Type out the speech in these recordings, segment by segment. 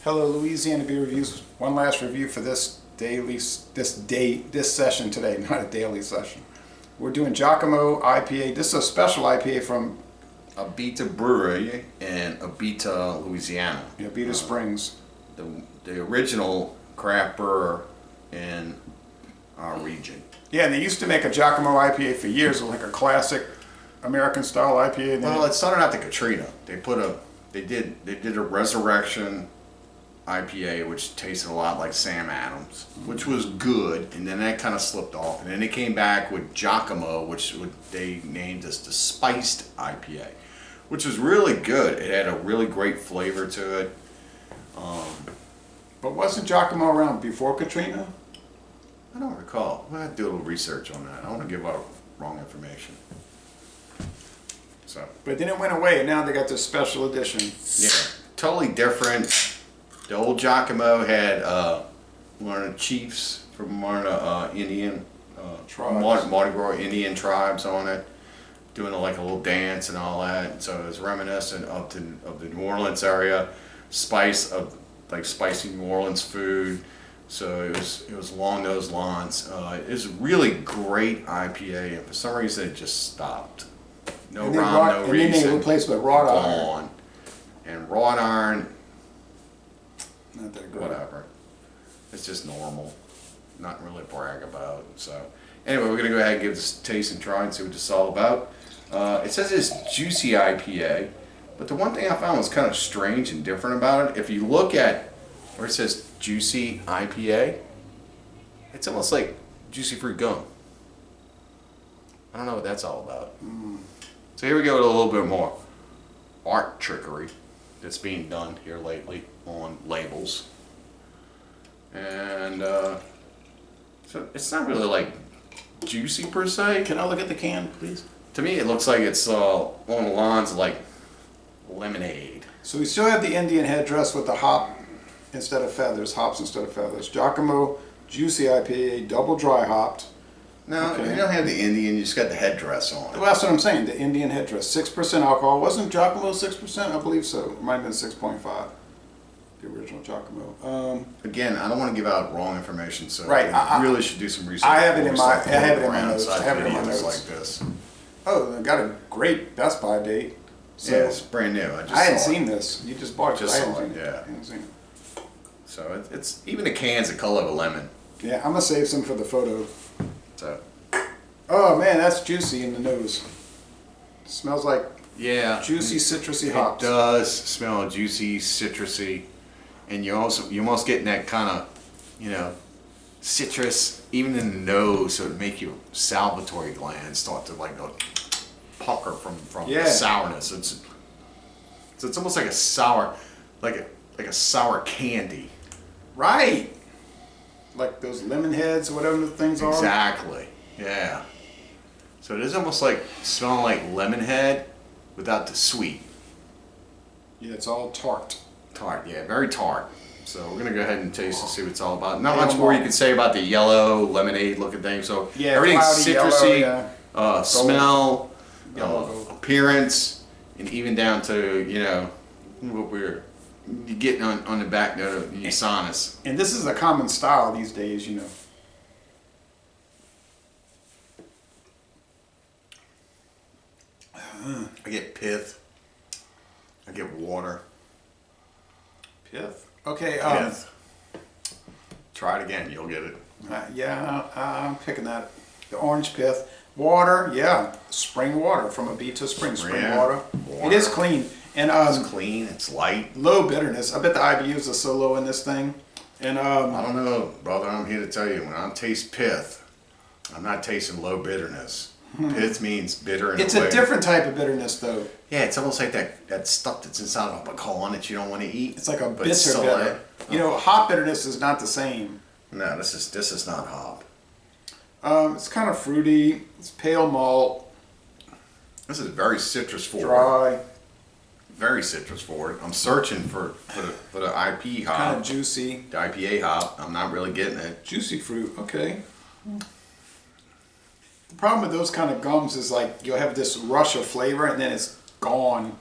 Hello, Louisiana Beer Reviews. One last review for this session today, not a daily session. We're doing Jockamo IPA. This is a special IPA from Abita Brewery in Abita, Louisiana. Abita Springs. The original craft brewer in our region. Yeah, and they used to make a Jockamo IPA for years, like a classic American style IPA. Well, it started out the Citra. They did a resurrection IPA, which tasted a lot like Sam Adams, which was good, and then that kind of slipped off. And then they came back with Jockamo, which they named as the spiced IPA, which was really good. It had a really great flavor to it. But wasn't Jockamo around before Katrina? I don't recall. I'm gonna have to do a little research on that. I don't want to give out wrong information. So, but then it went away, and now they got this special edition. Yeah, totally different. The old Jockamo had one of the chiefs from one of the Indian Mardi Gras Indian tribes on it, doing like a little dance and all that. And so it was reminiscent of the New Orleans area, spicy New Orleans food. So it was along those lines. It was a really great IPA, and for some reason it just stopped. No rhyme, no reason. And then they replaced with wrought iron. And wrought iron. Not that good. Whatever. It's just normal. Not really brag about. So anyway, we're gonna go ahead and give this a taste and try and see what this is all about. It says it's juicy IPA, but the one thing I found was kind of strange and different about it. If you look at where it says juicy IPA, it's almost like juicy fruit gum. I don't know what that's all about. So here we go with a little bit more art trickery that's being done here lately on labels. And so it's not really like juicy per se. Can I look at the can, please? To me it looks like it's along the lines of like lemonade. So we still have the Indian headdress with the hops instead of feathers. Jockamo Juicy IPA, double dry hopped. No, okay. You don't have the Indian, you just got the headdress on it. Well, that's what I'm saying, the Indian headdress. 6% alcohol. Wasn't Jockamo 6%? I believe so. It might have been 6.5. The original Jockamo. Again, I don't want to give out wrong information, so right. I really should do some research. I have it in my notes. I have it in my notes. Like this. Oh, I got a great Best Buy date. So yeah, it's brand new. I hadn't seen this. You just bought it. Just I hadn't saw seen it. it. Yeah. I hadn't seen it. So it's even the can's the color of a lemon. Yeah, I'm gonna save some for the photo. So. Oh man, that's juicy in the nose. It smells like juicy citrusy hops. It does smell juicy, citrusy, and you're almost getting that kind of, citrus even in the nose, so it make your salivatory glands start to like go pucker from the sourness. It's almost like a sour, like a sour candy. Right. Like those lemon heads or whatever the things are. Exactly. Yeah. So it is almost like smelling like lemon head without the sweet. Yeah, it's all tart. Tart, yeah, very tart. So we're gonna go ahead and taste and see what it's all about. Not much more you can say about the yellow lemonade looking thing. So yeah, everything's citrusy, yellow, smell, appearance, and even down to what we're getting on the back note of the sinus. And this is a common style these days, I get pith. I get water. Pith. Okay. Pith. Try it again. You'll get it. I'm picking that. The orange pith. Water. Yeah. Spring water from Abita Springs. Spring water. It is clean. And it's clean. It's light. Low bitterness. I bet the IBUs are so low in this thing. And I don't know, brother. I'm here to tell you, when I taste pith, I'm not tasting low bitterness. Pith means bitter in it's a way. a different type of bitterness, though. Yeah, it's almost like that stuff that's inside of a pecan that you don't want to eat. It's like a bitter bitter. Hop bitterness is not the same. No, this is not hop. It's kind of fruity. It's pale malt. This is very citrus forward. Dry. Very citrus forward. I'm searching for the IP hop. Kind of juicy. The IPA hop. I'm not really getting it. Juicy fruit. Okay. The problem with those kind of gums is like you'll have this rush of flavor and then it's gone.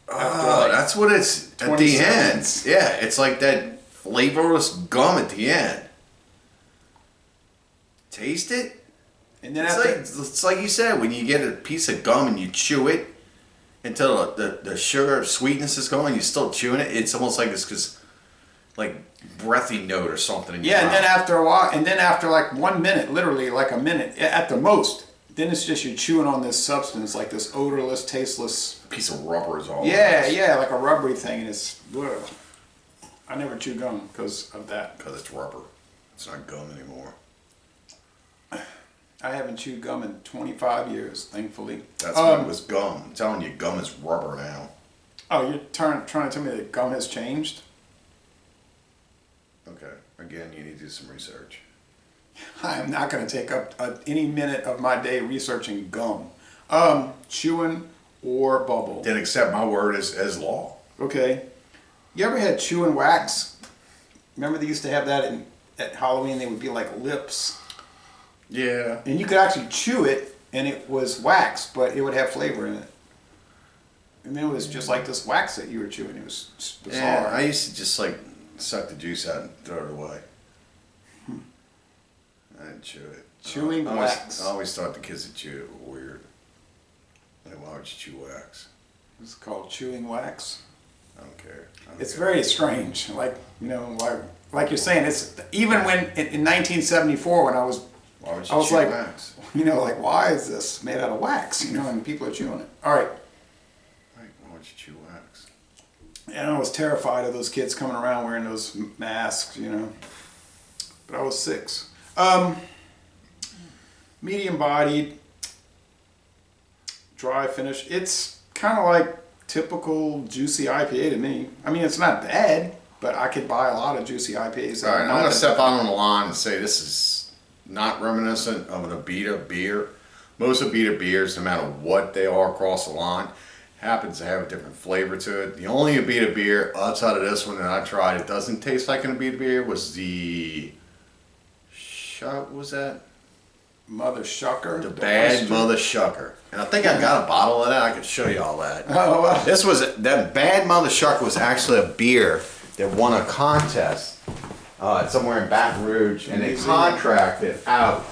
Oh, that's what it's at 20 the end. seconds. Yeah, it's like that flavorless gum at the end. Taste it. And then It's like you said, when you get a piece of gum and you chew it until the sugar sweetness is going, you're still chewing it. It's almost like it's like breathy note or something in your yeah, and mouth. then after a while, and then after like 1 minute, literally like a minute at the most, then it's just you're chewing on this substance, like this odorless, tasteless Piece of rubber is all. yeah, like a rubbery thing, and it's ugh. I never chew gum because of that. Because it's rubber. It's not gum anymore. I haven't chewed gum in 25 years, thankfully. That's when it was gum. I'm telling you, gum is rubber now. Oh, you're trying to tell me that gum has changed? Okay. Again, you need to do some research. I am not going to take up any minute of my day researching gum. Chewing or bubble. Then accept my word as law. Okay. You ever had chewing wax? Remember they used to have that at Halloween? They would be like lips. Yeah. And you could actually chew it, and it was wax, but it would have flavor in it. And then it was just like this wax that you were chewing. It was bizarre. Yeah, I used to just like suck the juice out and throw it away. I didn't chew it. Chewing wax. I always thought the kids that chewed it were weird. Like, why would you chew wax? It's called chewing wax. I don't care. It's very strange. Like, like you're saying, it's even when in 1974 when I was Why would I you was chew like, wax? like, why is this made out of wax? And people are chewing it. All right. Like, why would you chew wax? And I was terrified of those kids coming around wearing those masks, But I was 6. Medium-bodied dry finish. It's kind of like typical juicy IPA to me. I mean, it's not bad, but I could buy a lot of juicy IPAs. All right, I'm going to step out on the line and say this is not reminiscent of an Abita beer. Most Abita beers, no matter what they are across the line, happens to have a different flavor to it. The only Abita beer outside of this one that I tried, it doesn't taste like an Abita beer, was the... What was that? Mother Shucker. The Bad oyster. Mother Shucker. And I think I got a bottle of that. I could show you all that. Oh, wow. That Bad Mother Shucker was actually a beer that won a contest somewhere in Baton Rouge, and they contracted out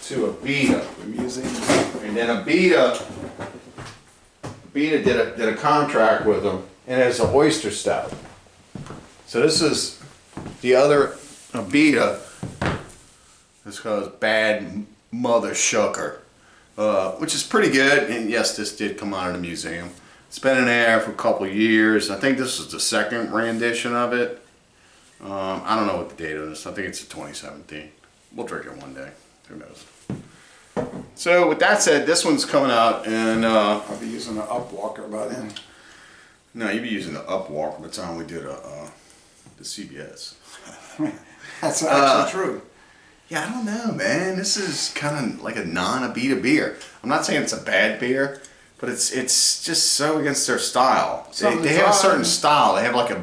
to Abita. The museum. And then Abita did a contract with them, and it's an oyster stout. So this is the other Abita. It's called Bad Mother Shucker, which is pretty good. And yes, this did come out of the museum. It's been in there for a couple of years. I think this is the second rendition of it. I don't know what the date is. I think it's 2017. We'll drink it one day. Who knows? So with that said, this one's coming out, and I'll be using an Upwalker by then. no, you'd be using the Upwalker by the time we did the CBS. That's actually true. Yeah, I don't know, man. This is kind of like a non-Abita beer. I'm not saying it's a bad beer, but it's just so against their style. They have a certain style. They have like I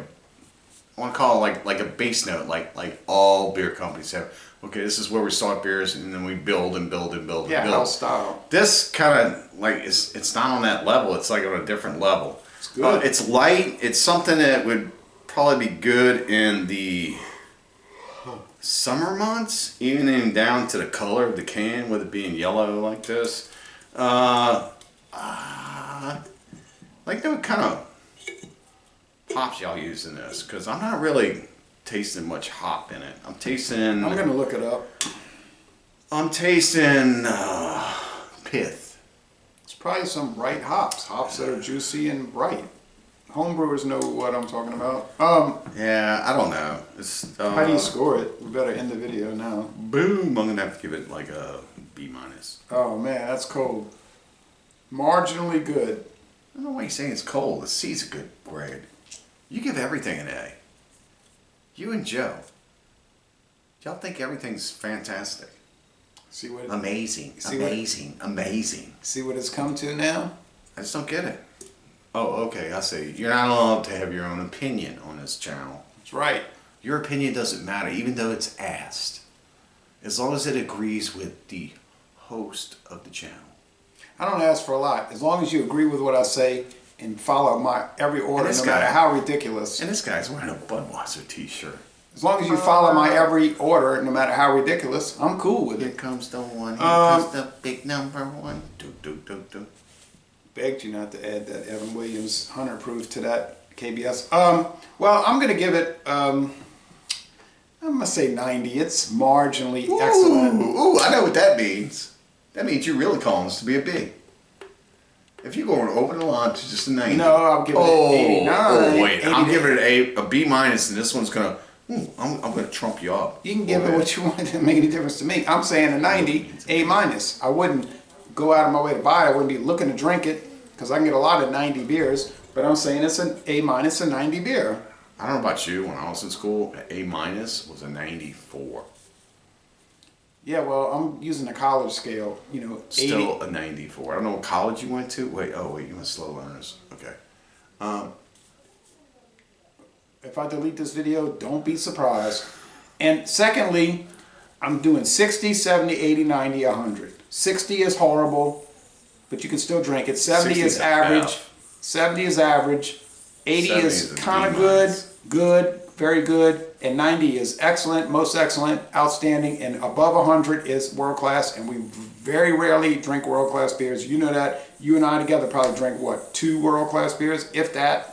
want to call it like a base note, like all beer companies have. Okay, this is where we start beers, and then we build and build and build and build. House style. This kind of like it's not on that level. It's like on a different level. It's good. It's light. It's something that would probably be good in the summer months, even down to the color of the can, with it being yellow like this. Like what kind of hops y'all use in this? Because I'm not really tasting much hop in it. I'm gonna look it up. I'm tasting pith. It's probably some bright hops that are juicy and bright. Homebrewers know what I'm talking about. Yeah, I don't know. How do you score it? We better end the video now. Boom! I'm gonna have to give it like a B-. Oh man, that's cold. Marginally good. I don't know why you're saying it's cold. The C's a good grade. You give everything an A. You and Joe. Y'all think everything's fantastic. See what? Amazing. Amazing. See what it's come to now? I just don't get it. Oh, okay, I see. You're not allowed to have your own opinion on this channel. That's right. Your opinion doesn't matter, even though it's asked. As long as it agrees with the host of the channel. I don't ask for a lot. As long as you agree with what I say and follow my every order, this no matter guy- how ridiculous. And this guy's wearing a Budweiser t-shirt. As long as you follow my every order, no matter how ridiculous, I'm cool with Here it. comes the one. Here comes the big number one. Do, do, do, do. Begged you not to add that Evan Williams 100 proof to that KBS. Well, I'm gonna give it. I'm gonna say 90. It's marginally excellent. Ooh, I know what that means. That means you're really calling this to be a B. If you go and open the line to just a 90. No, I'll give it an 89. Oh, wait. 80 I'm giving it a B minus, and this one's gonna. I'm gonna trump you up. You can give it what you want. It doesn't make any difference to me. I'm saying a 90, A minus. I wouldn't go out of my way to buy it. I wouldn't be looking to drink it because I can get a lot of 90 beers. But I'm saying it's an A minus, a 90 beer. I don't know about you. When I was in school, an A minus was a 94. Yeah, well, I'm using the college scale. 80. Still a 94. I don't know what college you went to. Wait, you went slow learners. Okay. If I delete this video, don't be surprised. And secondly, I'm doing 60, 70, 80, 90, 100. 60 is horrible, but you can still drink it. 70 is 60 average. F. 70 is average. 80 70 is is a kind of D good, minus. good, very good. And 90 is excellent, most excellent, outstanding. And above 100 is world class. And we very rarely drink world class beers. You know that. You and I together probably drink, what, 2 world class beers, if that.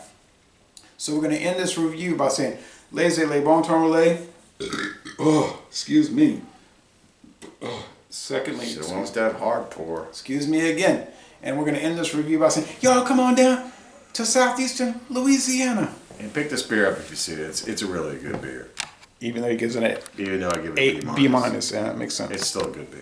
So we're going to end this review by saying, laissez les bon temps relais. Oh, excuse me. Oh, secondly, Should have went with that hard pour. excuse me again. And we're going to end this review by saying, y'all come on down to southeastern Louisiana. And pick this beer up if you see it. It's a really good beer. Even though he gives it Even though I give it a B minus. Yeah, that makes sense. It's still a good beer.